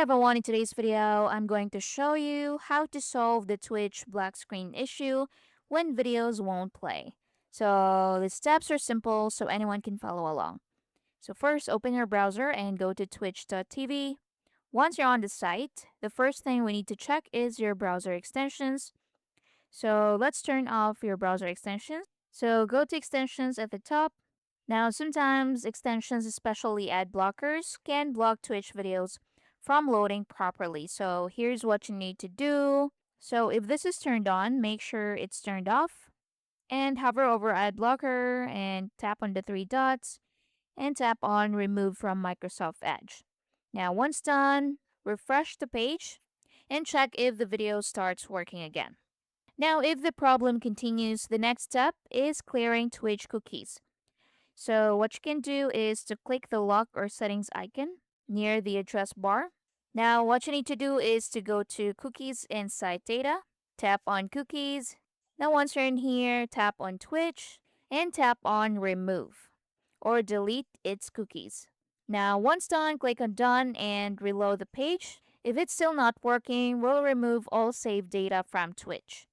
everyone, in today's video, I'm going to show you how to solve the Twitch black screen issue when videos won't play. So the steps are simple so anyone can follow along. So first, open your browser and go to twitch.tv. Once you're on the site, the first thing we need to check is your browser extensions. So let's turn off your browser extensions. So go to extensions at the top. Now, sometimes extensions, especially ad blockers, can block Twitch videos from loading properly. So here's what you need to do. So if this is turned on, make sure it's turned off and hover over ad blocker and tap on the three dots and tap on remove from Microsoft Edge. Now, once done, refresh the page and check if the video starts working again. Now, if the problem continues, the next step is clearing Twitch cookies. So what you can do is to click the lock or settings icon near the address bar. Now what you need to do is to go to cookies and site data, tap on cookies. Now once you're in here, tap on Twitch and tap on remove or delete its cookies. Now once done, click on done and reload the page. If it's still not working, we'll remove all saved data from Twitch.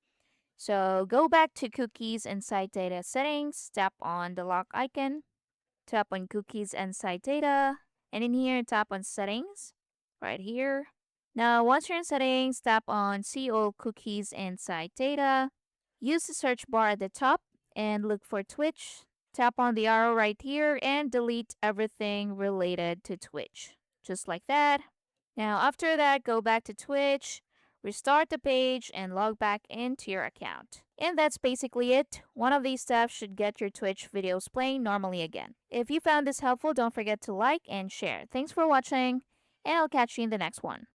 So go back to cookies and site data settings, tap on the lock icon, tap on cookies and site data, and in here tap on settings right here. Now once you're in settings, tap on see all cookies and site data. Use the search bar at the top and look for Twitch. Tap on the arrow right here and delete everything related to Twitch. Just like that. Now after that, go back to Twitch, restart the page, and log back into your account. And that's basically it. One of these steps should get your Twitch videos playing normally again. If you found this helpful, don't forget to like and share. Thanks for watching, and I'll catch you in the next one.